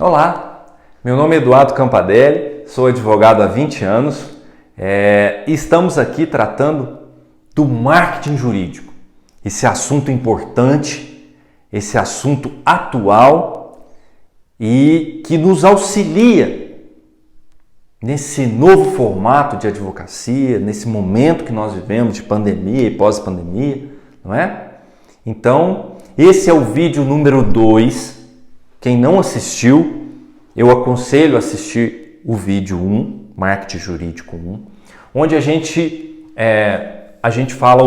Olá, meu nome é Eduardo Campadelli, sou advogado há 20 anos e estamos aqui tratando do marketing jurídico. Esse assunto importante, esse assunto atual e que nos auxilia nesse novo formato de advocacia, nesse momento que nós vivemos de pandemia e pós-pandemia, não é? Então, esse é o vídeo número 2. Quem não assistiu, eu aconselho a assistir o vídeo 1, Marketing Jurídico 1, onde a gente fala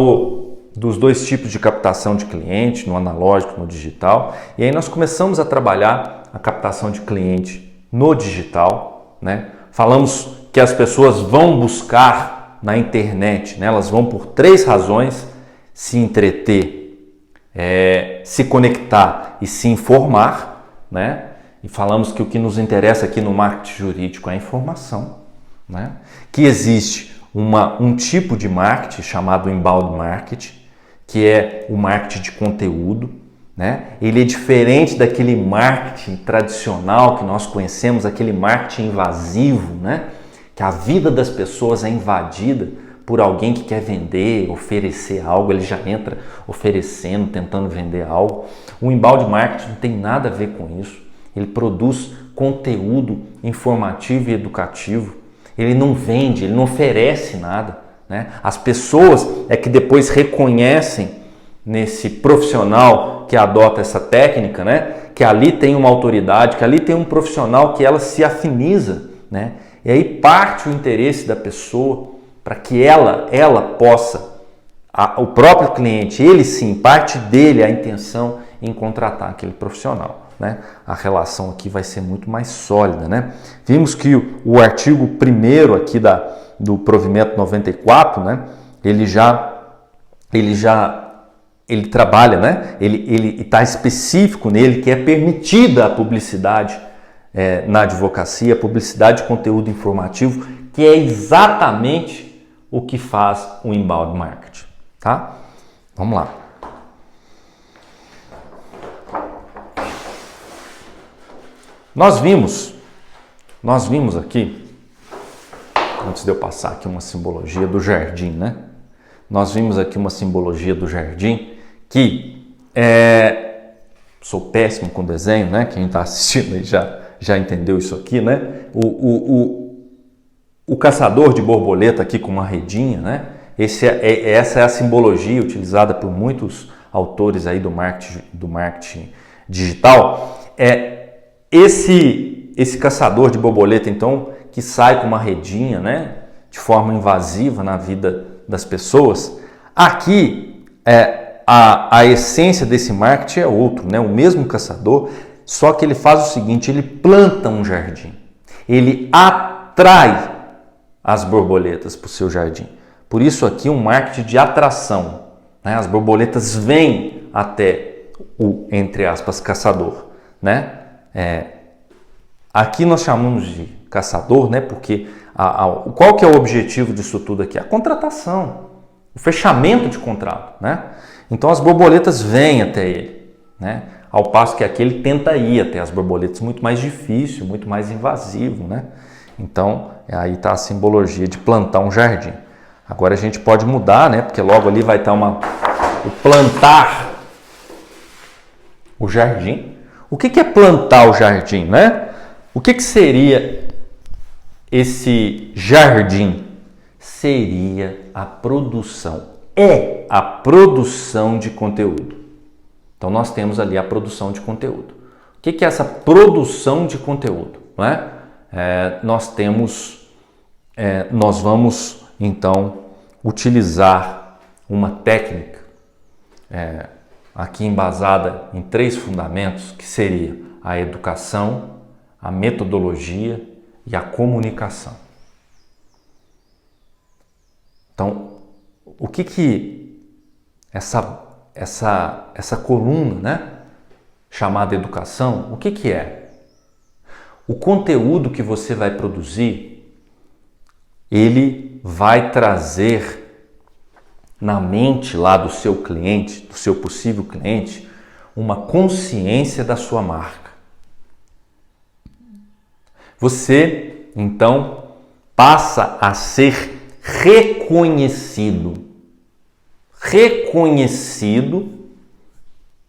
dos dois tipos de captação de cliente, no analógico e no digital. E aí nós começamos a trabalhar a captação de cliente no digital, né? Falamos que as pessoas vão buscar na internet, né? Elas vão por 3 razões: se entreter, se conectar e se informar, né? E falamos que o que nos interessa aqui no marketing jurídico é a informação, né? Que existe um tipo de marketing chamado inbound marketing, que é o marketing de conteúdo, né? Ele é diferente daquele marketing tradicional que nós conhecemos, aquele marketing invasivo, né? Que a vida das pessoas é invadida por alguém que quer vender, oferecer algo, ele já entra oferecendo, tentando vender algo. O inbound marketing não tem nada a ver com isso. Ele produz conteúdo informativo e educativo. Ele não vende, ele não oferece nada, né? As pessoas é que depois reconhecem nesse profissional que adota essa técnica, né? Que ali tem uma autoridade, que ali tem um profissional que ela se afiniza, né? E aí parte o interesse da pessoa para que ela possa, o próprio cliente, ele sim, parte dele a intenção em contratar aquele profissional, né? A relação aqui vai ser muito mais sólida, né? Vimos que o artigo 1º aqui do provimento 94, né? Ele trabalha, né? Ele está específico nele que é permitida a publicidade na advocacia, a publicidade de conteúdo informativo, que é exatamente o que faz o inbound marketing, tá? Vamos lá. Nós vimos aqui, antes de eu passar aqui uma simbologia do jardim, né? Nós vimos aqui uma simbologia do jardim que sou péssimo com desenho, né? Quem está assistindo aí já entendeu isso aqui, né? O caçador de borboleta aqui com uma redinha, né? Essa é a simbologia utilizada por muitos autores aí do marketing digital. Esse caçador de borboleta, então, que sai com uma redinha, né? De forma invasiva na vida das pessoas. Aqui, a essência desse marketing é outro, né? O mesmo caçador, só que ele faz o seguinte: ele planta um jardim. Ele atrai as borboletas para o seu jardim. Por isso aqui um marketing de atração, né? As borboletas vêm até o, entre aspas, caçador, né? Aqui nós chamamos de caçador, né? Porque qual que é o objetivo disso tudo aqui? A contratação, o fechamento de contrato, né? Então as borboletas vêm até ele, né? Ao passo que aqui ele tenta ir até as borboletas, muito mais difícil, muito mais invasivo, né? Então, aí está a simbologia de plantar um jardim. Agora a gente pode mudar, né? Porque logo ali vai estar o plantar o jardim. O que é plantar o jardim, né? O que seria esse jardim? Seria a produção. É a produção de conteúdo. Então nós temos ali a produção de conteúdo. O que é essa produção de conteúdo, não é? Nós vamos então utilizar uma técnica aqui embasada em 3 fundamentos, que seria a educação, a metodologia e a comunicação. Então, o que essa coluna, né, chamada educação, o que é? O conteúdo que você vai produzir, ele vai trazer na mente lá do seu cliente, do seu possível cliente, uma consciência da sua marca. Você, então, passa a ser reconhecido. Reconhecido,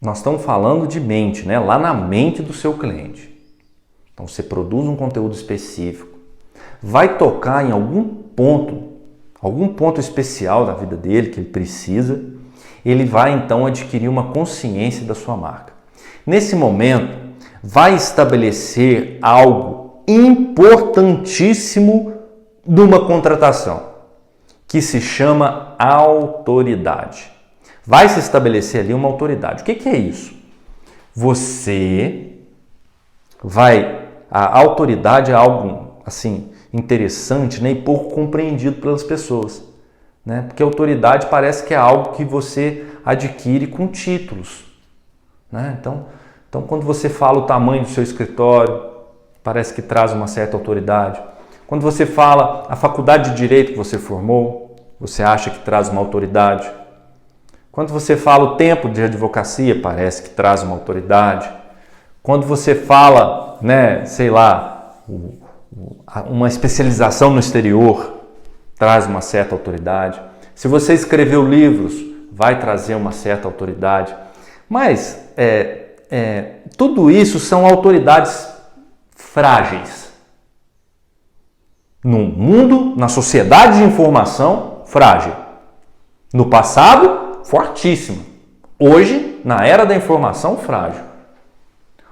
nós estamos falando de mente, né? Lá na mente do seu cliente. Então você produz um conteúdo específico, vai tocar em algum ponto especial da vida dele que ele precisa, ele vai então adquirir uma consciência da sua marca. Nesse momento, vai estabelecer algo importantíssimo numa contratação, que se chama autoridade. Vai se estabelecer ali uma autoridade. O que é isso? A autoridade é algo assim interessante, né, e pouco compreendido pelas pessoas, né? Porque a autoridade parece que é algo que você adquire com títulos, né? Então quando você fala o tamanho do seu escritório, parece que traz uma certa autoridade. Quando você fala a faculdade de direito que você formou, você acha que traz uma autoridade. Quando você fala o tempo de advocacia, parece que traz uma autoridade. Quando você fala, né, sei lá, uma especialização no exterior, traz uma certa autoridade. Se você escreveu livros, vai trazer uma certa autoridade. Mas tudo isso são autoridades frágeis. No mundo, na sociedade de informação, frágil. No passado, fortíssima. Hoje, na era da informação, frágil.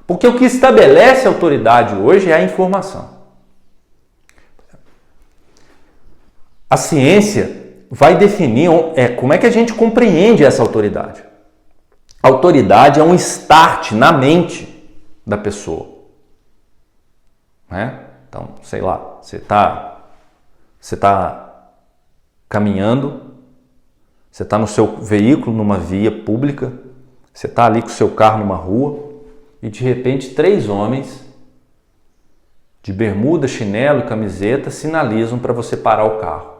Porque o que estabelece a autoridade hoje é a informação. A ciência vai definir como é que a gente compreende essa autoridade. A autoridade é um start na mente da pessoa. Né? Então, sei lá, você está caminhando, você está no seu veículo, numa via pública, você está ali com o seu carro numa rua e de repente 3 homens de bermuda, chinelo e camiseta sinalizam para você parar o carro.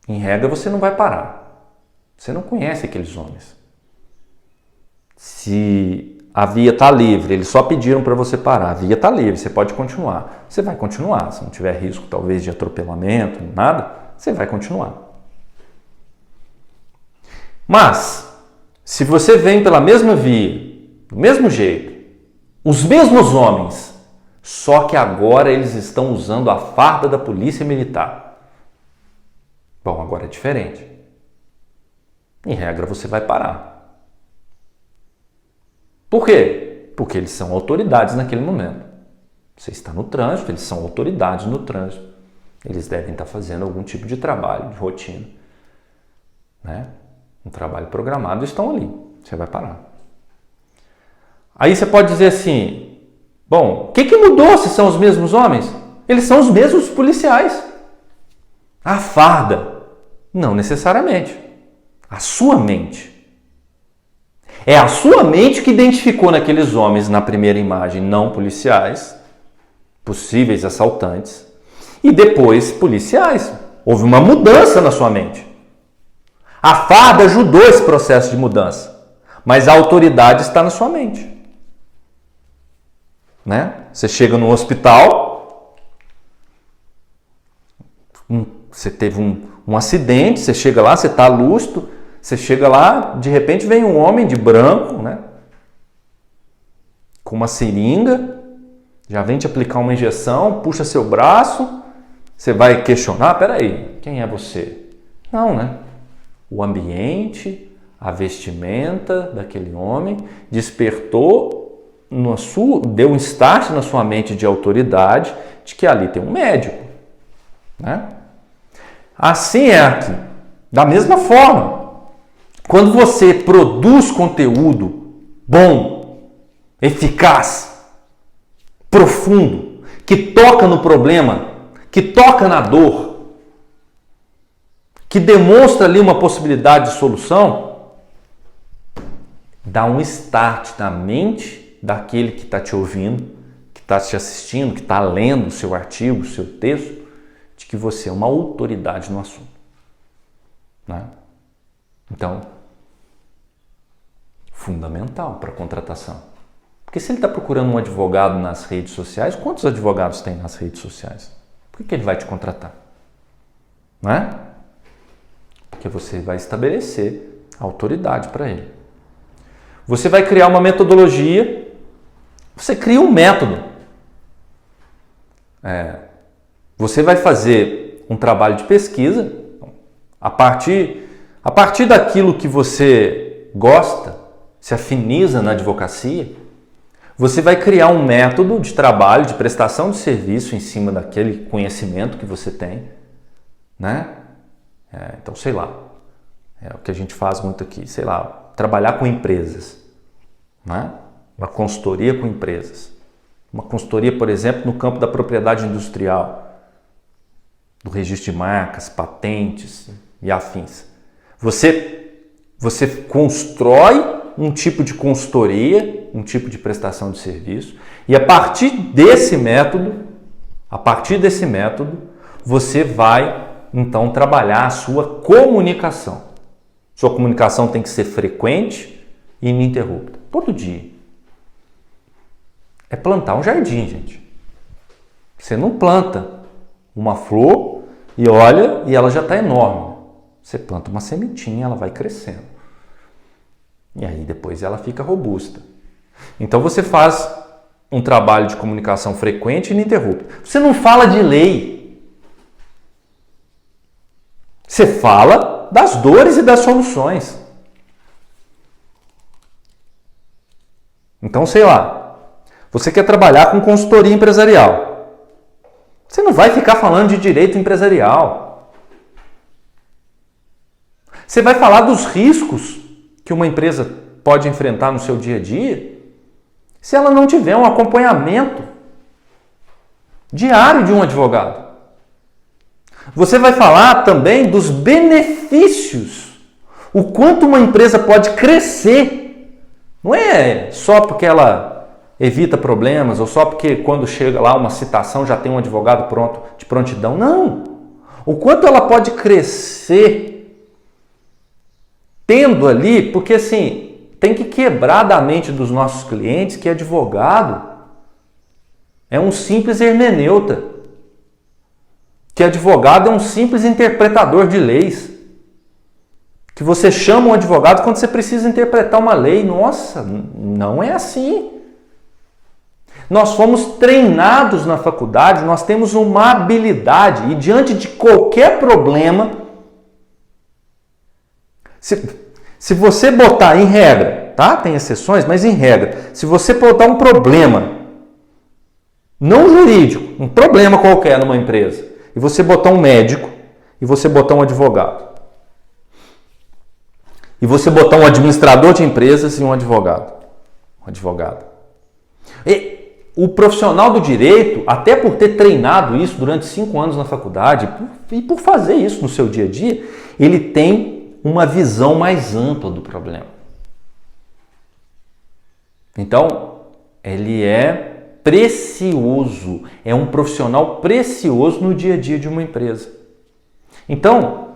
Em regra, você não vai parar. Você não conhece aqueles homens. Se a via está livre, eles só pediram para você parar. A via está livre, você pode continuar. Você vai continuar. Se não tiver risco, talvez, de atropelamento, nada, você vai continuar. Mas, se você vem pela mesma via, do mesmo jeito, os mesmos homens, só que agora eles estão usando a farda da polícia militar. Bom, agora é diferente. Em regra, você vai parar. Por quê? Porque eles são autoridades naquele momento. Você está no trânsito, eles são autoridades no trânsito. Eles devem estar fazendo algum tipo de trabalho, de rotina. Né? Um trabalho programado, estão ali. Você vai parar. Aí você pode dizer assim, bom, o que mudou se são os mesmos homens? Eles são os mesmos policiais. A farda, não necessariamente. A sua mente. É a sua mente que identificou naqueles homens, na primeira imagem, não policiais, possíveis assaltantes, e depois policiais. Houve uma mudança na sua mente. A farda ajudou esse processo de mudança, mas a autoridade está na sua mente. Né? Você chega no hospital, você teve um acidente, você chega lá, você está lúcido, você chega lá, de repente vem um homem de branco, né? Com uma seringa, já vem te aplicar uma injeção, puxa seu braço, você vai questionar, peraí, quem é você? Não, né? O ambiente, a vestimenta daquele homem despertou, deu um start na sua mente de autoridade de que ali tem um médico. Né? Assim é aqui. Da mesma forma, quando você produz conteúdo bom, eficaz, profundo, que toca no problema, que toca na dor, que demonstra ali uma possibilidade de solução, dá um start na mente daquele que está te ouvindo, que está te assistindo, que está lendo o seu artigo, o seu texto, de que você é uma autoridade no assunto. Né? Então, fundamental para a contratação. Porque se ele está procurando um advogado nas redes sociais, quantos advogados tem nas redes sociais? Por que ele vai te contratar? Não é? Porque você vai estabelecer autoridade para ele. Você vai criar uma metodologia, você cria um método. Você vai fazer um trabalho de pesquisa a partir daquilo que você gosta, se afiniza na advocacia. Você vai criar um método de trabalho, de prestação de serviço em cima daquele conhecimento que você tem, né? Então, sei lá, é o que a gente faz muito aqui, sei lá, trabalhar com empresas, né? Uma consultoria com empresas. Uma consultoria, por exemplo, no campo da propriedade industrial, do registro de marcas, patentes e afins. Você constrói um tipo de consultoria, um tipo de prestação de serviço, e a partir desse método, você vai então trabalhar a sua comunicação. Sua comunicação tem que ser frequente e ininterrupta, todo dia. É plantar um jardim, gente. Você não planta uma flor e olha e ela já está enorme. Você planta uma sementinha, ela vai crescendo. E aí depois ela fica robusta. Então você faz um trabalho de comunicação frequente e ininterrupta. Você não fala de lei. Você fala das dores e das soluções. Então, sei lá, você quer trabalhar com consultoria empresarial. Você não vai ficar falando de direito empresarial. Você vai falar dos riscos que uma empresa pode enfrentar no seu dia a dia se ela não tiver um acompanhamento diário de um advogado. Você vai falar também dos benefícios, o quanto uma empresa pode crescer. Não é só porque ela evita problemas ou só porque quando chega lá uma citação já tem um advogado pronto, de prontidão. Não! O quanto ela pode crescer tendo ali, porque assim, tem que quebrar da mente dos nossos clientes que advogado é um simples hermeneuta, que advogado é um simples interpretador de leis, que você chama um advogado quando você precisa interpretar uma lei. Nossa, não é assim. Nós fomos treinados na faculdade, nós temos uma habilidade e diante de qualquer problema, se você botar em regra, tá? Tem exceções, mas em regra, se você botar um problema, não jurídico, um problema qualquer numa empresa, e você botar um médico, e você botar um advogado, e você botar um administrador de empresas e um advogado, E o profissional do direito, até por ter treinado isso durante 5 anos na faculdade, e por fazer isso no seu dia a dia, ele tem uma visão mais ampla do problema. Então, ele é precioso, é um profissional precioso no dia a dia de uma empresa. Então,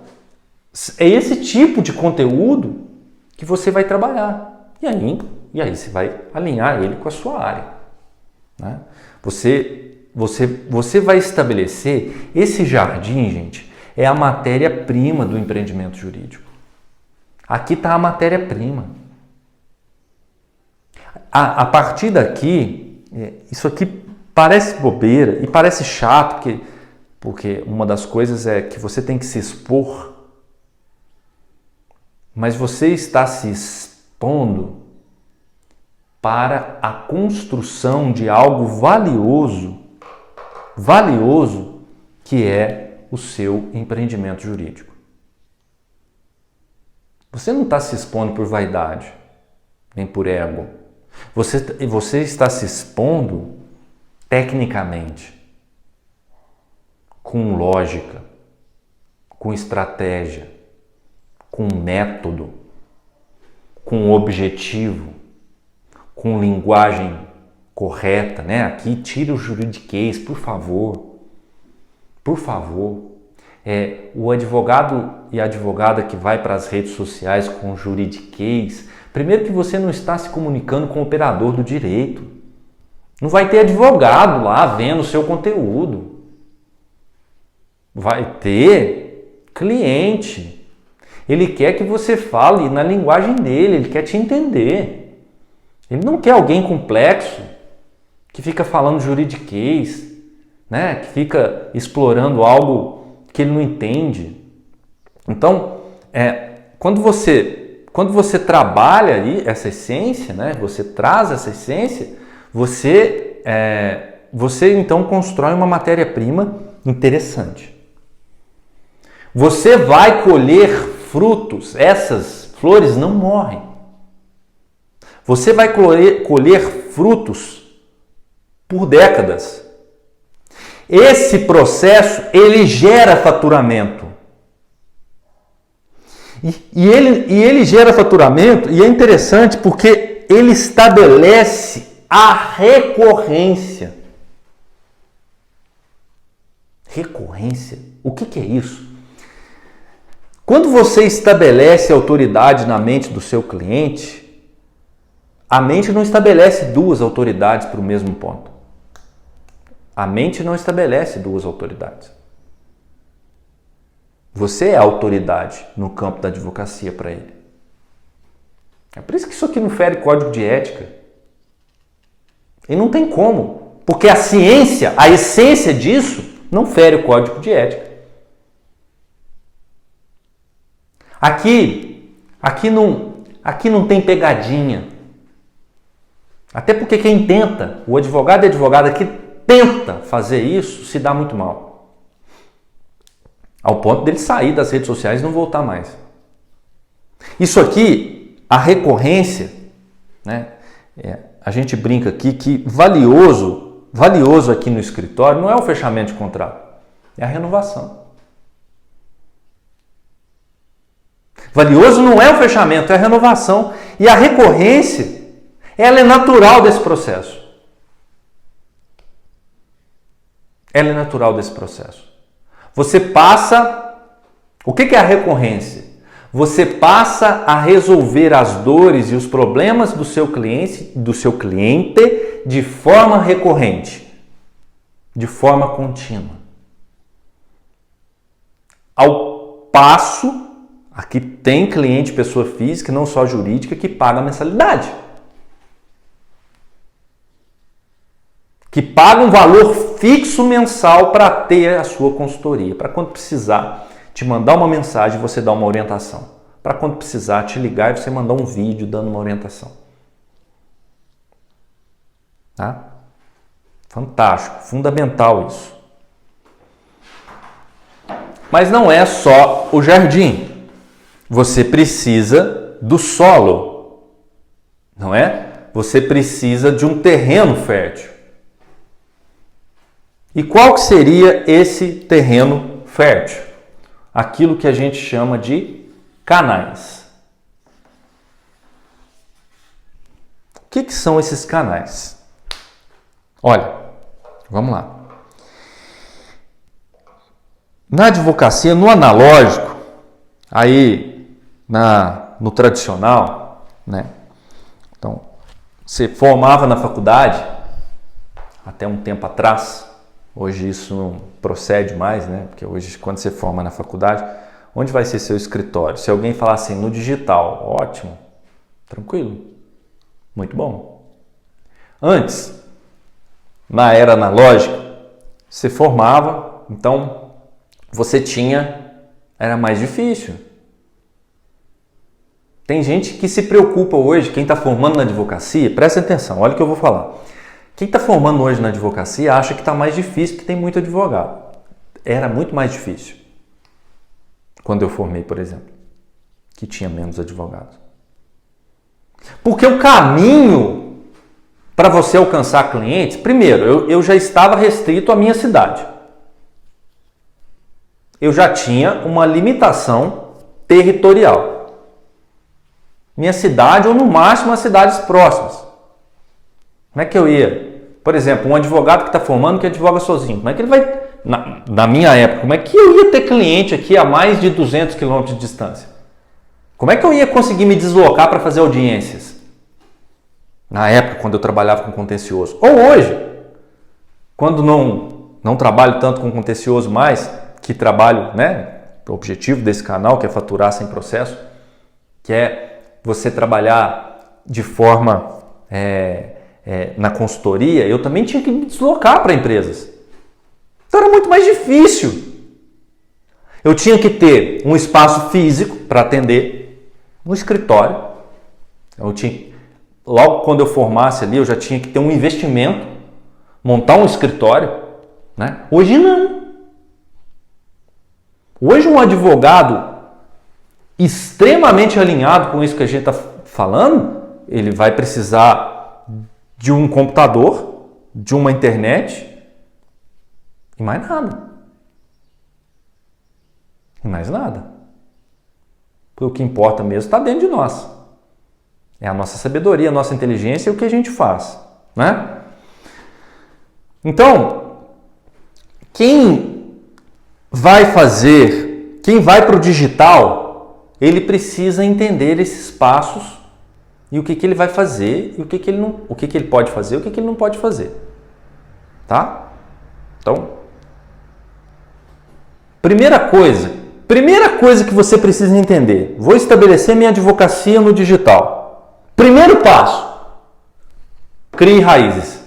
é esse tipo de conteúdo que você vai trabalhar. E aí você vai alinhar ele com a sua área, né? Você vai estabelecer esse jardim, gente, é a matéria-prima do empreendimento jurídico. Aqui está a matéria-prima. A partir daqui, isso aqui parece bobeira e parece chato, porque uma das coisas é que você tem que se expor, mas você está se expondo para a construção de algo valioso, que é o seu empreendimento jurídico. Você não está se expondo por vaidade, nem por ego. Você está se expondo tecnicamente, com lógica, com estratégia, com método, com objetivo, com linguagem correta, né? Aqui, tira o juridiquês, por favor. Por favor. O advogado e a advogada que vai para as redes sociais com juridiquês Primeiro que você não está se comunicando com o operador do direito. Não vai ter advogado lá vendo o seu conteúdo. Vai ter cliente. Ele quer que você fale na linguagem dele, ele quer te entender. Ele não quer alguém complexo, que fica falando juridiquês, né? Que fica explorando algo que ele não entende. Então, quando você trabalha aí essa essência, né? Você traz essa essência, você então constrói uma matéria-prima interessante. Você vai colher frutos, essas flores não morrem. Você vai colher frutos por décadas. Esse processo, ele gera faturamento. E ele gera faturamento, e é interessante porque ele estabelece a recorrência. Recorrência? O que é isso? Quando você estabelece autoridade na mente do seu cliente, a mente não estabelece duas autoridades para o mesmo ponto. A mente não estabelece duas autoridades. Você é a autoridade no campo da advocacia para ele. É por isso que isso aqui não fere código de ética. E não tem como, porque a ciência, a essência disso, não fere o código de ética. Aqui não tem pegadinha. Até porque quem tenta, o advogado e a advogada que tenta fazer isso, se dá muito mal. Ao ponto dele sair das redes sociais e não voltar mais. Isso aqui, a recorrência, né? A gente brinca aqui que valioso aqui no escritório não é o fechamento de contrato, é a renovação. Valioso não é o fechamento, é a renovação. E a recorrência, ela é natural desse processo. Ela é natural desse processo. Você passa... O que é a recorrência? Você passa a resolver as dores e os problemas do seu cliente de forma recorrente, de forma contínua. Ao passo... Aqui tem cliente, pessoa física, não só jurídica, que paga mensalidade. Que paga um valor fixo mensal para ter a sua consultoria. Para quando precisar te mandar uma mensagem, você dar uma orientação. Para quando precisar te ligar e você mandar um vídeo dando uma orientação. Tá? Fantástico, fundamental isso. Mas não é só o jardim. Você precisa do solo, não é? Você precisa de um terreno fértil. E qual que seria esse terreno fértil? Aquilo que a gente chama de canais. O que são esses canais? Olha, vamos lá. Na advocacia, no analógico, aí no tradicional, né? Então, você formava na faculdade até um tempo atrás. Hoje isso não procede mais, né? Porque hoje, quando você forma na faculdade, onde vai ser seu escritório? Se alguém falar assim, no digital, ótimo, tranquilo, muito bom. Antes, na era analógica, você formava, então era mais difícil. Tem gente que se preocupa hoje, quem está formando na advocacia, presta atenção, olha o que eu vou falar. Quem está formando hoje na advocacia acha que está mais difícil porque tem muito advogado. Era muito mais difícil. Quando eu formei, por exemplo, que tinha menos advogados. Porque o caminho para você alcançar clientes, primeiro, eu já estava restrito à minha cidade. Eu já tinha uma limitação territorial. Minha cidade ou no máximo as cidades próximas. Como é que eu ia? Por exemplo, um advogado que está formando que advoga sozinho. Como é que ele vai... Na minha época, como é que eu ia ter cliente aqui a mais de 200 km de distância? Como é que eu ia conseguir me deslocar para fazer audiências? Na época, quando eu trabalhava com contencioso. Ou hoje, quando não trabalho tanto com contencioso mais, que trabalho, né? O objetivo desse canal, que é faturar sem processo, que é você trabalhar de forma na consultoria, eu também tinha que me deslocar para empresas. Então era muito mais difícil. Eu tinha que ter um espaço físico para atender, um escritório. Logo quando eu formasse ali, eu já tinha que ter um investimento, montar um escritório. Né? Hoje não. Hoje um advogado extremamente alinhado com isso que a gente está falando, ele vai precisar de um computador, de uma internet e mais nada. E mais nada. Porque o que importa mesmo está dentro de nós. É a nossa sabedoria, a nossa inteligência e o que a gente faz. Né? Então, quem vai para o digital, ele precisa entender esses passos e o que ele vai fazer e o que ele pode fazer e o que ele não pode fazer. Tá? Então, primeira coisa que você precisa entender. Vou estabelecer minha advocacia no digital. Primeiro passo, crie raízes.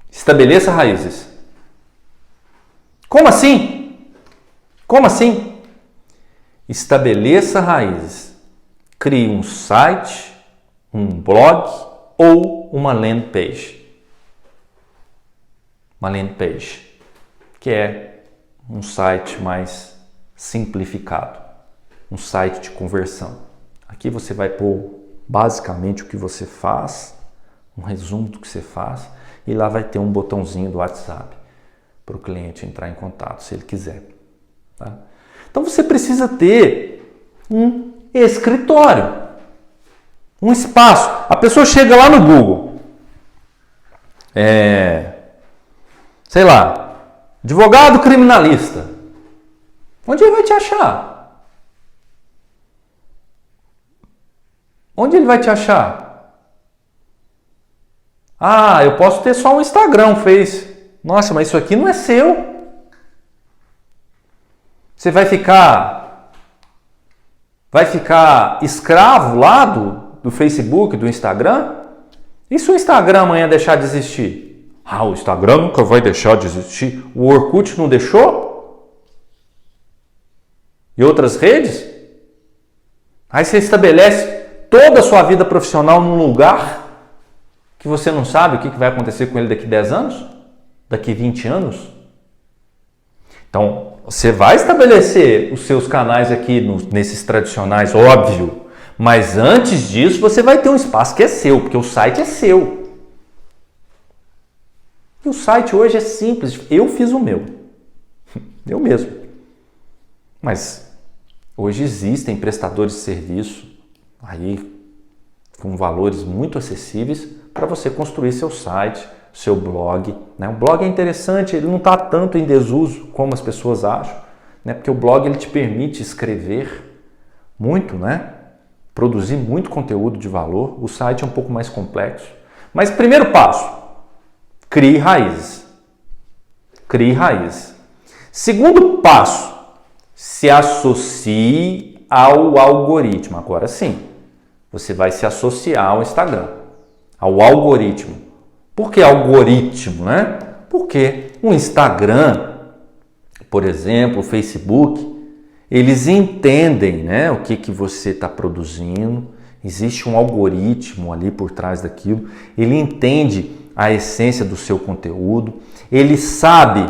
Estabeleça raízes. Como assim? Como assim? Estabeleça raízes. Crie um site, um blog ou uma landing page. Uma landing page, que é um site mais simplificado, um site de conversão. Aqui você vai pôr basicamente o que você faz, um resumo do que você faz, e lá vai ter um botãozinho do WhatsApp para o cliente entrar em contato, se ele quiser. Tá? Então você precisa ter um escritório, um espaço. A pessoa chega lá no Google, sei lá, advogado criminalista. Onde ele vai te achar? Onde ele vai te achar? Ah, eu posso ter só um Instagram, um Face. Nossa, mas isso aqui não é seu. Você vai ficar escravo lá do Facebook, do Instagram? E se o Instagram amanhã deixar de existir? Ah, o Instagram nunca vai deixar de existir. O Orkut não deixou? E outras redes? Aí você estabelece toda a sua vida profissional num lugar que você não sabe o que vai acontecer com ele daqui 10 anos? Daqui 20 anos? Então, você vai estabelecer os seus canais aqui nesses tradicionais, óbvio. Mas antes disso, você vai ter um espaço que é seu, porque o site é seu. E o site hoje é simples. Eu fiz o meu. Eu mesmo. Mas hoje existem prestadores de serviço aí com valores muito acessíveis para você construir seu site, seu blog. Né? O blog é interessante, ele não está tanto em desuso como as pessoas acham, né? Porque o blog ele te permite escrever muito, né? Produzir muito conteúdo de valor. O site é um pouco mais complexo. Mas primeiro passo, crie raízes. Crie raízes. Segundo passo, se associe ao algoritmo. Agora sim, você vai se associar ao Instagram, ao algoritmo. Por que algoritmo, né? Porque o Instagram, por exemplo, o Facebook, eles entendem, né, o que você está produzindo. Existe um algoritmo ali por trás daquilo. Ele entende a essência do seu conteúdo. Ele sabe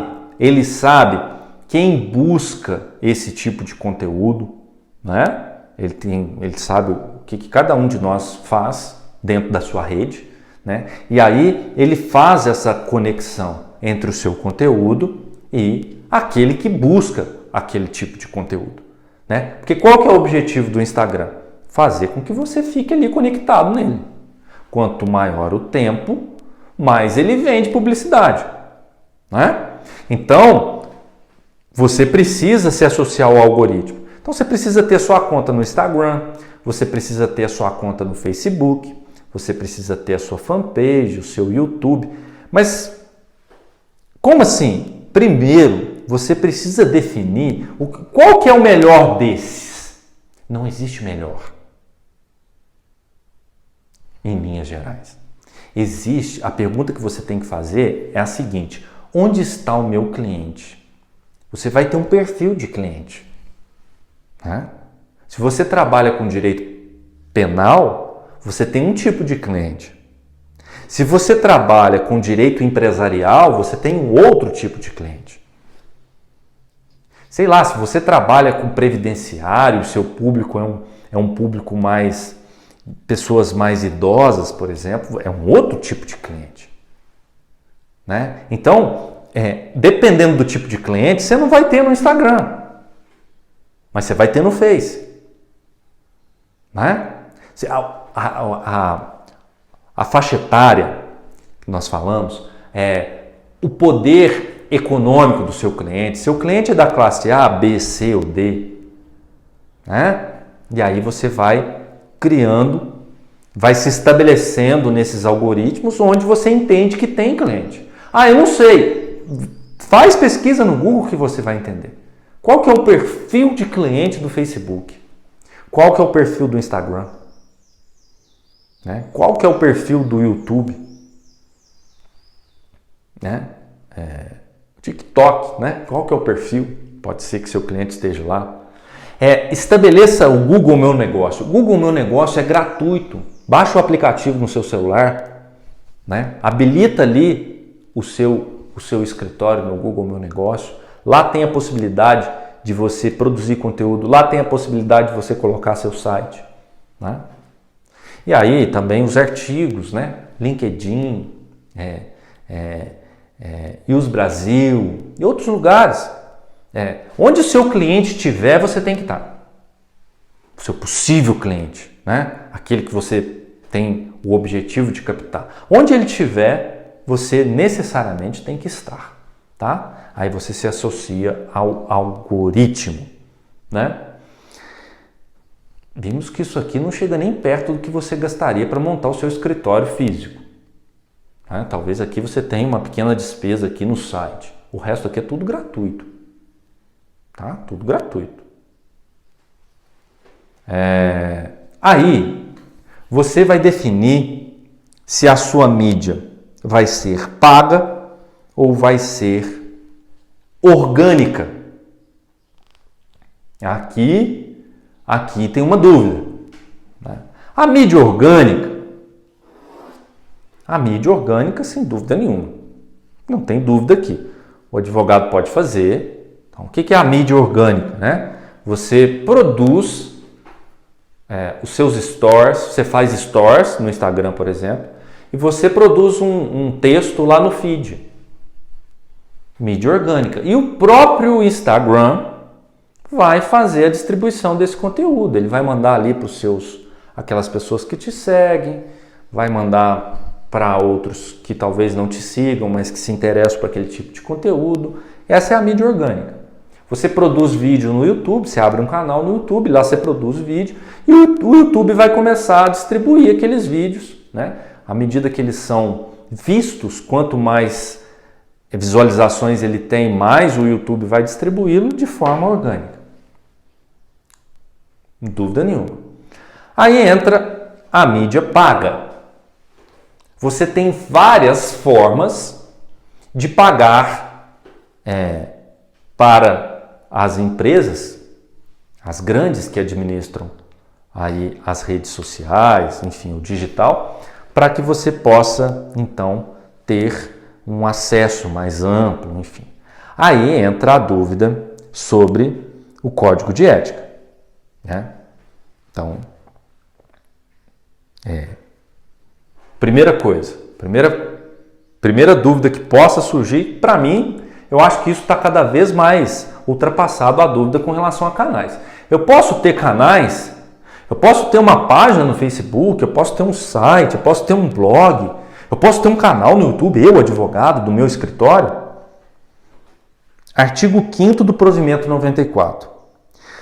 quem busca esse tipo de conteúdo, né? Ele sabe o que cada um de nós faz dentro da sua rede, né? E aí ele faz essa conexão entre o seu conteúdo e aquele que busca aquele tipo de conteúdo, né? Porque qual que é o objetivo do Instagram? Fazer com que você fique ali conectado nele. Quanto maior o tempo, mais ele vende publicidade, né? Então, você precisa se associar ao algoritmo. Então você precisa ter sua conta no Instagram, você precisa ter a sua conta no Facebook, você precisa ter a sua fanpage, o seu YouTube. Mas como assim? Primeiro, você precisa definir qual que é o melhor desses. Não existe melhor. Em linhas gerais. A pergunta que você tem que fazer é a seguinte: onde está o meu cliente? Você vai ter um perfil de cliente. Né? Se você trabalha com direito penal, você tem um tipo de cliente. Se você trabalha com direito empresarial, você tem um outro tipo de cliente. Sei lá, se você trabalha com previdenciário, seu público é um público mais... pessoas mais idosas, por exemplo, é um outro tipo de cliente. Né? Então, dependendo do tipo de cliente, você não vai ter no Instagram, mas você vai ter no Face. Né? A faixa etária que nós falamos é o poder econômico do seu cliente. Seu cliente é da classe A, B, C ou D. Né? E aí você vai criando, vai se estabelecendo nesses algoritmos onde você entende que tem cliente. Ah, eu não sei. Faz pesquisa no Google que você vai entender. Qual que é o perfil de cliente do Facebook? Qual que é o perfil do Instagram? Né? Qual que é o perfil do YouTube? Né? TikTok, né? Qual que é o perfil? Pode ser que seu cliente esteja lá. Estabeleça o Google Meu Negócio. O Google Meu Negócio é gratuito. Baixa o aplicativo no seu celular, né? Habilita ali o seu escritório no Google Meu Negócio. Lá tem a possibilidade de você produzir conteúdo. Lá tem a possibilidade de você colocar seu site. Né? E aí também os artigos, né? LinkedIn, News Brasil e outros lugares. Onde o seu cliente estiver, você tem que estar. O seu possível cliente, né? Aquele que você tem o objetivo de captar. Onde ele estiver, você necessariamente tem que estar. Tá? Aí você se associa ao algoritmo. Né? Vimos que isso aqui não chega nem perto do que você gastaria para montar o seu escritório físico. Né? Talvez aqui você tenha uma pequena despesa aqui no site. O resto aqui é tudo gratuito. Tá? Tudo gratuito. Aí você vai definir se a sua mídia vai ser paga ou vai ser orgânica. Aqui tem uma dúvida. Né? A mídia orgânica, sem dúvida nenhuma. Não tem dúvida aqui. O advogado pode fazer. Então, o que é a mídia orgânica? Né? Você produz os seus stories, você faz stories no Instagram, por exemplo, e você produz um texto lá no feed. Mídia orgânica. E o próprio Instagram vai fazer a distribuição desse conteúdo. Ele vai mandar ali para aquelas pessoas que te seguem, vai mandar para outros que talvez não te sigam, mas que se interessam por aquele tipo de conteúdo. Essa é a mídia orgânica. Você produz vídeo no YouTube, você abre um canal no YouTube, lá você produz vídeo e o YouTube vai começar a distribuir aqueles vídeos. Né? À medida que eles são vistos, quanto mais visualizações ele tem, mais o YouTube vai distribuí-lo de forma orgânica. Sem dúvida nenhuma. Aí entra a mídia paga. Você tem várias formas de pagar para as empresas, as grandes que administram aí as redes sociais, enfim, o digital, para que você possa, então, ter um acesso mais amplo, enfim. Aí entra a dúvida sobre o código de ética. Né? Então, primeira coisa, primeira dúvida que possa surgir, para mim, eu acho que isso está cada vez mais ultrapassado a dúvida com relação a canais. Eu posso ter canais, eu posso ter uma página no Facebook, eu posso ter um site, eu posso ter um blog, eu posso ter um canal no YouTube, eu, advogado, do meu escritório. Artigo 5º do provimento 94.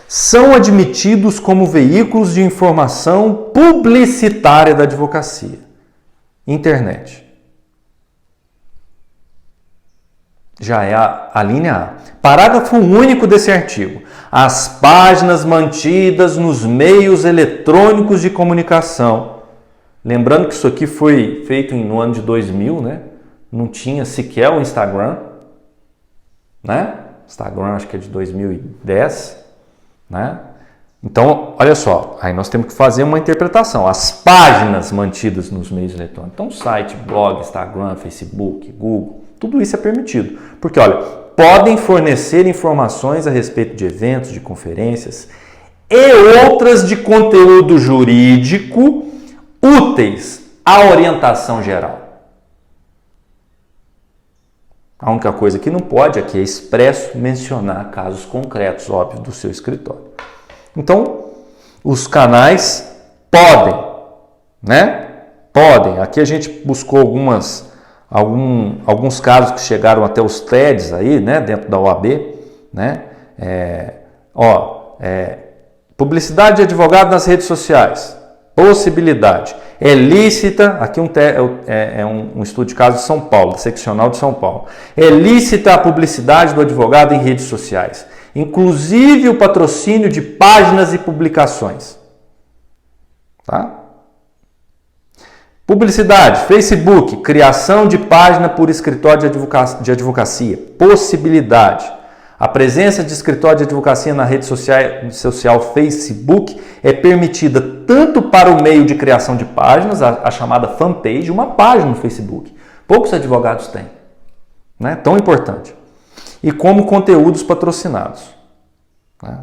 são admitidos como veículos de informação publicitária da advocacia. Internet. Já é a linha A. Parágrafo único desse artigo. As páginas mantidas nos meios eletrônicos de comunicação. Lembrando que isso aqui foi feito no ano de 2000, né? Não tinha sequer o Instagram, né? Instagram acho que é de 2010, né? Então, olha só, aí nós temos que fazer uma interpretação. As páginas mantidas nos meios eletrônicos. Então, site, blog, Instagram, Facebook, Google, tudo isso é permitido. Porque, olha, podem fornecer informações a respeito de eventos, de conferências e outras de conteúdo jurídico úteis à orientação geral. A única coisa que não pode aqui é expresso mencionar casos concretos, óbvio, do seu escritório. Então, os canais podem, né? Podem. Aqui a gente buscou alguns casos que chegaram até os TEDs aí, né? Dentro da OAB, né? Publicidade de advogado nas redes sociais. Possibilidade. É lícita, aqui um estudo de caso de São Paulo, seccional de São Paulo. É lícita a publicidade do advogado em redes sociais, inclusive o patrocínio de páginas e publicações. Tá? Publicidade, Facebook, criação de página por escritório de advocacia. Possibilidade. A presença de escritório de advocacia na rede social Facebook é permitida tanto para o meio de criação de páginas, a chamada fanpage, uma página no Facebook. Poucos advogados têm, né? Tão importante. E como conteúdos patrocinados. Né?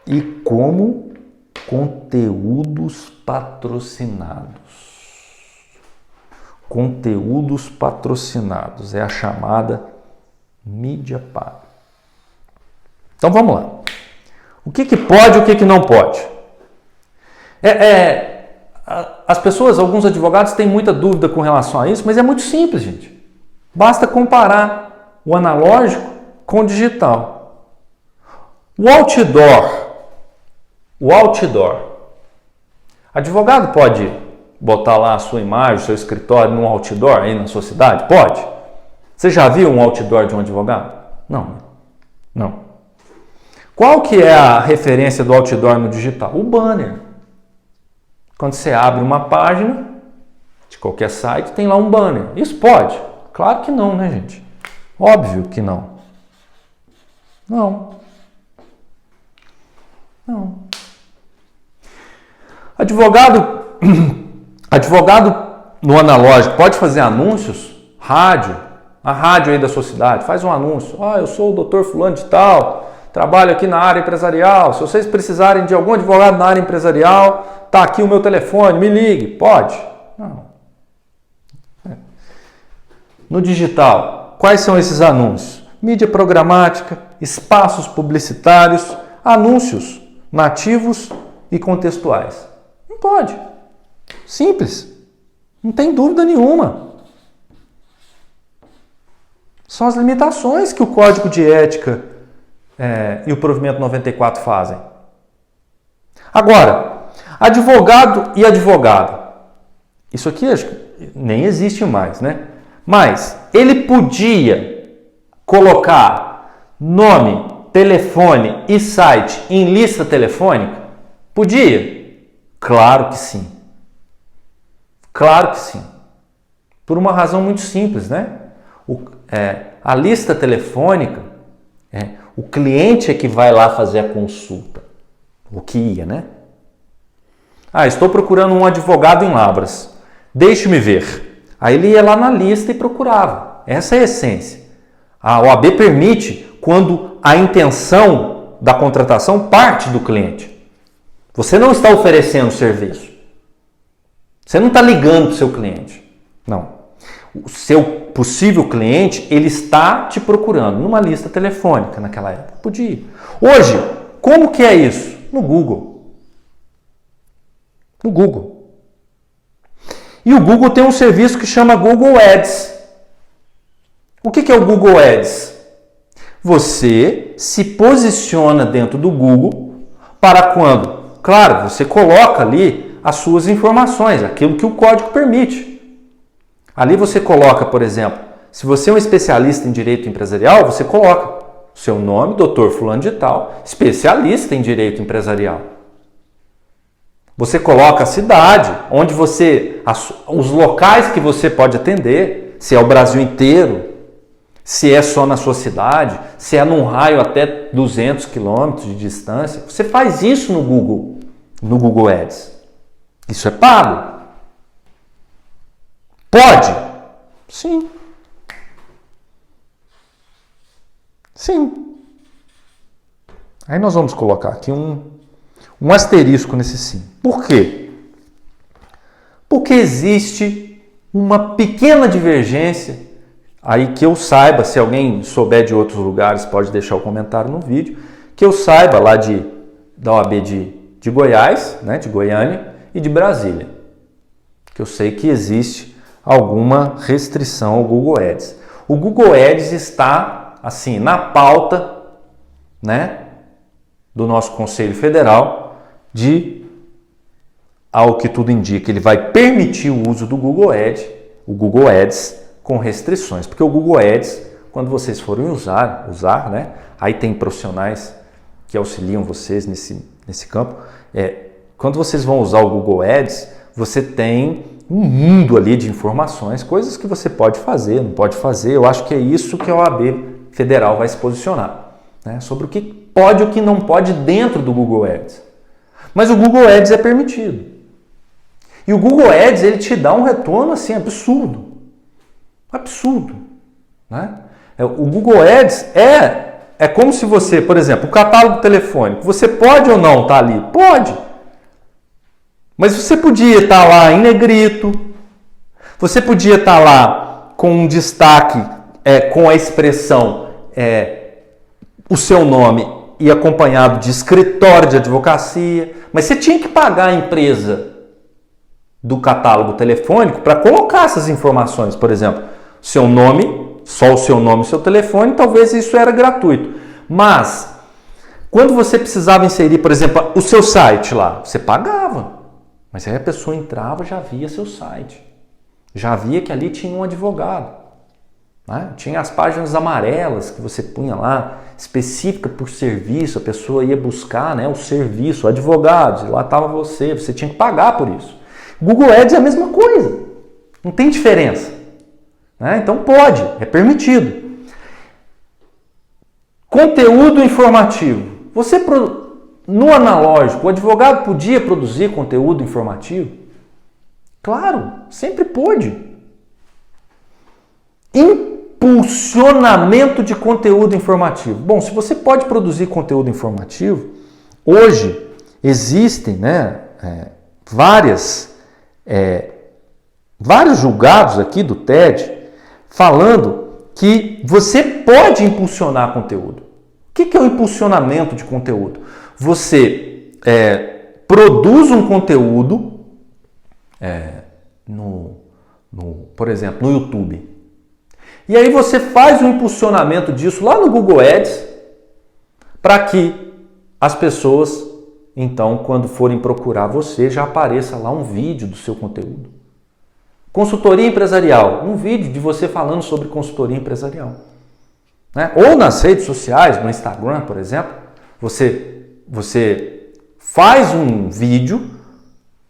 E como conteúdos patrocinados. Conteúdos patrocinados é a chamada mídia paga. Então vamos lá. O que pode e o que não pode? As pessoas, alguns advogados têm muita dúvida com relação a isso, mas é muito simples, gente. Basta comparar o analógico com o digital. O outdoor. Advogado pode botar lá a sua imagem, o seu escritório num outdoor aí na sua cidade? Pode. Você já viu um outdoor de um advogado? Não. Qual que é a referência do outdoor no digital? O banner. Quando você abre uma página de qualquer site, tem lá um banner. Isso pode? Claro que não, né, gente? Óbvio que não. Não. Advogado no analógico pode fazer anúncios? Rádio. A rádio aí da sua cidade faz um anúncio. Eu sou o doutor fulano de tal, trabalho aqui na área empresarial. Se vocês precisarem de algum advogado na área empresarial, tá aqui o meu telefone, me ligue. Pode? Não. No digital, quais são esses anúncios? Mídia programática, espaços publicitários, anúncios nativos e contextuais. Não pode. Simples. Não tem dúvida nenhuma. São as limitações que o Código de Ética e o Provimento 94 fazem. Agora, advogado e advogada. Isso aqui acho que nem existe mais, né? Mas ele podia colocar nome, telefone e site em lista telefônica? Podia? Claro que sim. Claro que sim. Por uma razão muito simples, né? A lista telefônica, o cliente é que vai lá fazer a consulta. O que ia, né? Estou procurando um advogado em Lavras. Deixe-me ver. Aí ele ia lá na lista e procurava. Essa é a essência. A OAB permite quando a intenção da contratação parte do cliente. Você não está oferecendo serviço. Você não está ligando para o seu cliente. Não. O seu possível cliente, ele está te procurando numa lista telefônica naquela época. Podia. Hoje, como que é isso? No Google. No Google. E o Google tem um serviço que chama Google Ads. O que é o Google Ads? você se posiciona dentro do Google para quando? Claro, você coloca ali as suas informações, aquilo que o código permite. Ali você coloca, por exemplo, se você é um especialista em direito empresarial, você coloca o seu nome, doutor fulano de tal, especialista em direito empresarial. Você coloca a cidade, onde os locais que você pode atender, se é o Brasil inteiro, se é só na sua cidade, se é num raio até 200 quilômetros de distância. Você faz isso no Google Ads. Isso é pago. Pode? Sim. Sim. Aí nós vamos colocar aqui um asterisco nesse sim. Por quê? Porque existe uma pequena divergência, aí que eu saiba, se alguém souber de outros lugares, pode deixar o comentário no vídeo, que eu saiba lá da OAB de Goiás, né, de Goiânia e de Brasília. Que eu sei que existe alguma restrição ao Google Ads. O Google Ads está, assim, na pauta, né, do nosso Conselho Federal, ao que tudo indica, ele vai permitir o uso do Google Ads com restrições. Porque o Google Ads, quando vocês forem usar, né, aí tem profissionais que auxiliam vocês nesse campo. Quando vocês vão usar o Google Ads, você tem um mundo ali de informações, coisas que você pode fazer, não pode fazer. Eu acho que é isso que a OAB Federal vai se posicionar, né, sobre o que pode e o que não pode dentro do Google Ads. Mas o Google Ads é permitido. E o Google Ads, ele te dá um retorno assim absurdo. Absurdo, né? O Google Ads é como se você, por exemplo, o catálogo telefônico, você pode ou não estar ali? Pode. Mas você podia estar lá em negrito, você podia estar lá com um destaque, com a expressão o seu nome e acompanhado de escritório de advocacia, mas você tinha que pagar a empresa do catálogo telefônico para colocar essas informações, por exemplo, seu nome, só o seu nome e seu telefone, talvez isso era gratuito. Mas, quando você precisava inserir, por exemplo, o seu site lá, você pagava. Mas aí a pessoa entrava e já via seu site. Já via que ali tinha um advogado. Né? Tinha as páginas amarelas que você punha lá, específica por serviço, a pessoa ia buscar, né, o serviço, advogados, e lá estava você tinha que pagar por isso. Google Ads é a mesma coisa, não tem diferença. Né? Então pode, é permitido. Conteúdo informativo. No analógico, o advogado podia produzir conteúdo informativo? Claro, sempre pôde. Impulsionamento de conteúdo informativo. Bom, se você pode produzir conteúdo informativo, hoje existem, né, vários julgados aqui do TED falando que você pode impulsionar conteúdo. O que é o impulsionamento de conteúdo? Você produz um conteúdo, por exemplo, no YouTube. E aí você faz o impulsionamento disso lá no Google Ads para que as pessoas, então, quando forem procurar você, já apareça lá um vídeo do seu conteúdo. Consultoria empresarial, um vídeo de você falando sobre consultoria empresarial. Né? Ou nas redes sociais, no Instagram, por exemplo, você faz um vídeo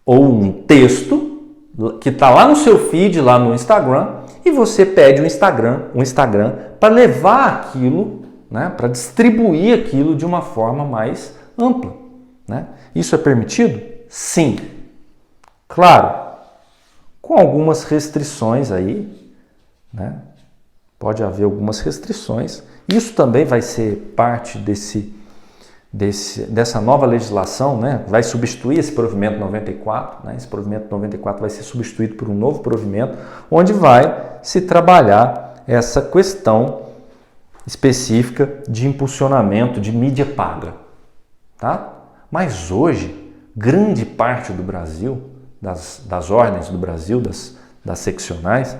ou um texto que está lá no seu feed, lá no Instagram, e você pede o Instagram para levar aquilo, né, para distribuir aquilo de uma forma mais ampla. Né? Isso é permitido? Sim. Claro, com algumas restrições aí, né? Pode haver algumas restrições. Isso também vai ser parte dessa nova legislação, né? Vai substituir esse provimento 94, né? Esse provimento 94 vai ser substituído por um novo provimento, onde vai se trabalhar essa questão específica de impulsionamento de mídia paga. Tá? Mas hoje, grande parte do Brasil, das ordens do Brasil, das seccionais,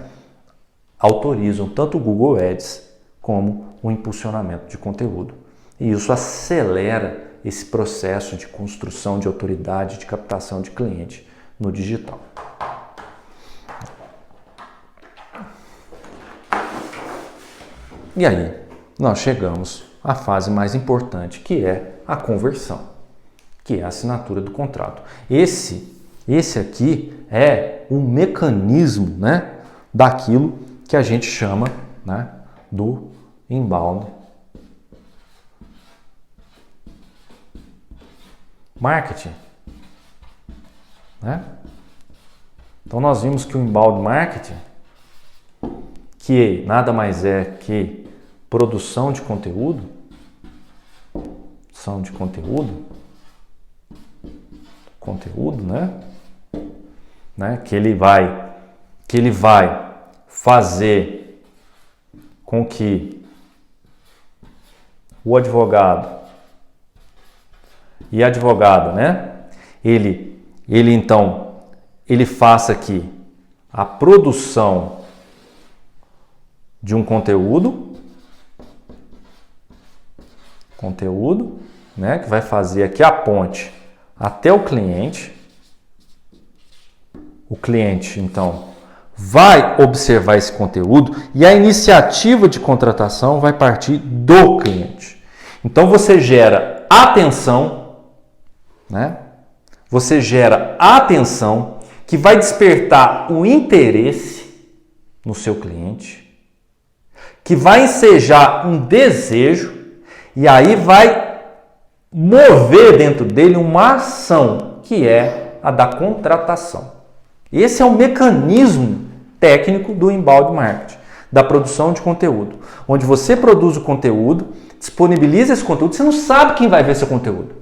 autorizam tanto o Google Ads como o impulsionamento de conteúdo. E isso acelera esse processo de construção de autoridade, de captação de cliente no digital. E aí, nós chegamos à fase mais importante, que é a conversão, que é a assinatura do contrato. Esse aqui é o mecanismo, né, daquilo que a gente chama, né, do inbound marketing, né? Então nós vimos que o inbound marketing, que nada mais é que produção de conteúdo, né? Que ele vai fazer com que o advogado e a advogada, né? Ele faça aqui a produção de um conteúdo, né? Que vai fazer aqui a ponte até o cliente. O cliente, então, vai observar esse conteúdo e a iniciativa de contratação vai partir do cliente. Então você gera atenção, né? Você gera atenção que vai despertar o interesse no seu cliente, que vai ensejar um desejo e aí vai mover dentro dele uma ação que é a da contratação. Esse é o mecanismo técnico do inbound marketing, da produção de conteúdo, onde você produz o conteúdo, disponibiliza esse conteúdo, você não sabe quem vai ver seu conteúdo.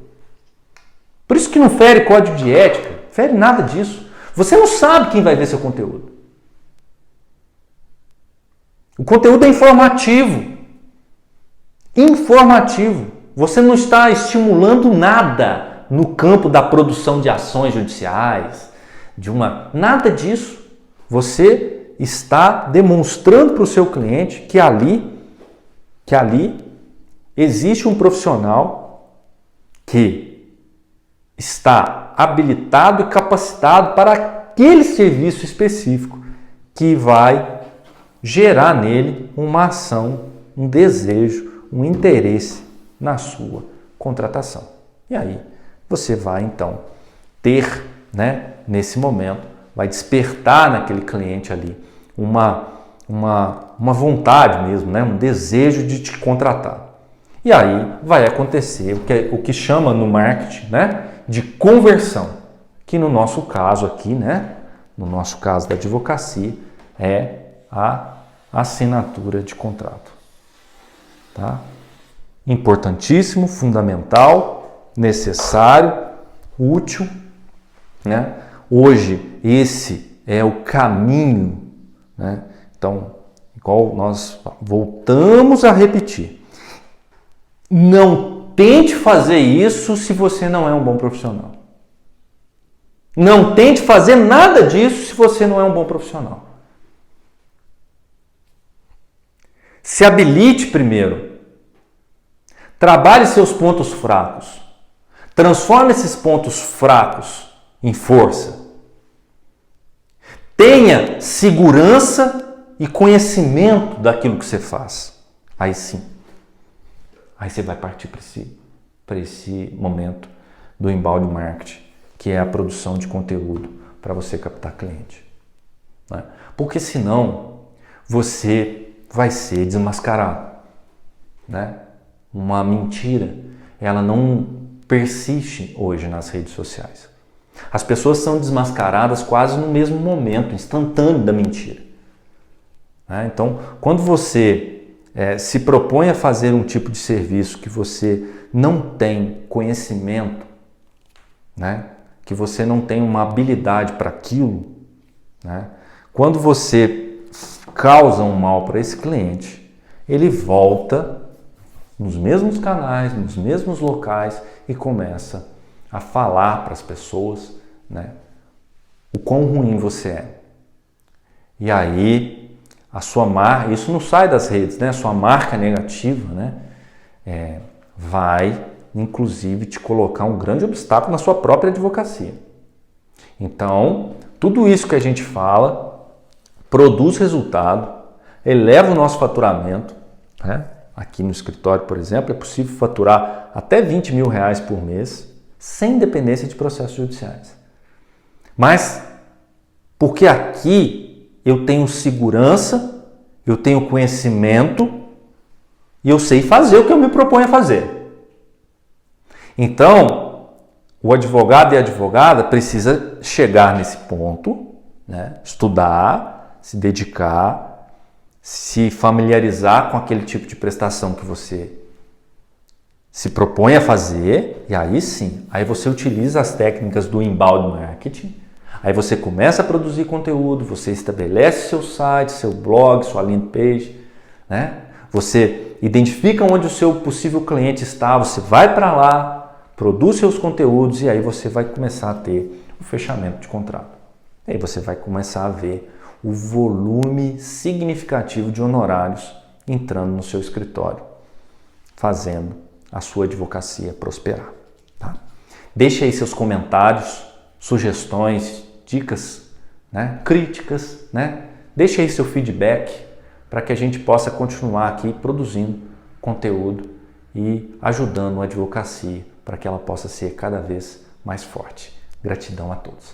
Por isso que não fere código de ética, fere nada disso. Você não sabe quem vai ver seu conteúdo. O conteúdo é informativo. Você não está estimulando nada no campo da produção de ações judiciais, nada disso. Você está demonstrando para o seu cliente que ali existe um profissional que está habilitado e capacitado para aquele serviço específico que vai gerar nele uma ação, um desejo, um interesse na sua contratação. E aí você vai então ter, né, nesse momento, vai despertar naquele cliente ali uma vontade mesmo, né, um desejo de te contratar. E aí vai acontecer o que chama no marketing, né, de conversão, que no nosso caso aqui, né, no nosso caso da advocacia, é a assinatura de contrato. Tá? Importantíssimo, fundamental, necessário, útil, né? Hoje esse é o caminho, né? Então, igual nós voltamos a repetir, não tente fazer isso se você não é um bom profissional. Não tente fazer nada disso se você não é um bom profissional. Se habilite primeiro. Trabalhe seus pontos fracos. Transforme esses pontos fracos em força. Tenha segurança e conhecimento daquilo que você faz. Aí sim. Aí você vai partir para esse momento do inbound marketing, que é a produção de conteúdo para você captar cliente. Né? Porque senão você vai ser desmascarado. Né? Uma mentira, ela não persiste hoje nas redes sociais. As pessoas são desmascaradas quase no mesmo momento, instantâneo da mentira. Né? Então, quando você se propõe a fazer um tipo de serviço que você não tem conhecimento, né? Que você não tem uma habilidade para aquilo, né? Quando você causa um mal para esse cliente, ele volta nos mesmos canais, nos mesmos locais e começa a falar para as pessoas, né, o quão ruim você é. E aí isso não sai das redes, né? A sua marca negativa, né? Vai, inclusive, te colocar um grande obstáculo na sua própria advocacia. Então, tudo isso que a gente fala produz resultado, eleva o nosso faturamento, né? Aqui no escritório, por exemplo, é possível faturar até R$20.000 por mês, sem dependência de processos judiciais. Mas, porque aqui eu tenho segurança, eu tenho conhecimento e eu sei fazer o que eu me proponho a fazer. Então, o advogado e a advogada precisa chegar nesse ponto, né? Estudar, se dedicar, se familiarizar com aquele tipo de prestação que você se propõe a fazer, e aí sim, aí você utiliza as técnicas do inbound marketing, aí você começa a produzir conteúdo, você estabelece seu site, seu blog, sua landing page, né? Você identifica onde o seu possível cliente está, você vai para lá, produz seus conteúdos e aí você vai começar a ter o fechamento de contrato. E aí você vai começar a ver o volume significativo de honorários entrando no seu escritório, fazendo a sua advocacia prosperar. Tá? Deixe aí seus comentários, sugestões, dicas, né? Críticas, né? Deixe aí seu feedback para que a gente possa continuar aqui produzindo conteúdo e ajudando a advocacia para que ela possa ser cada vez mais forte. Gratidão a todos.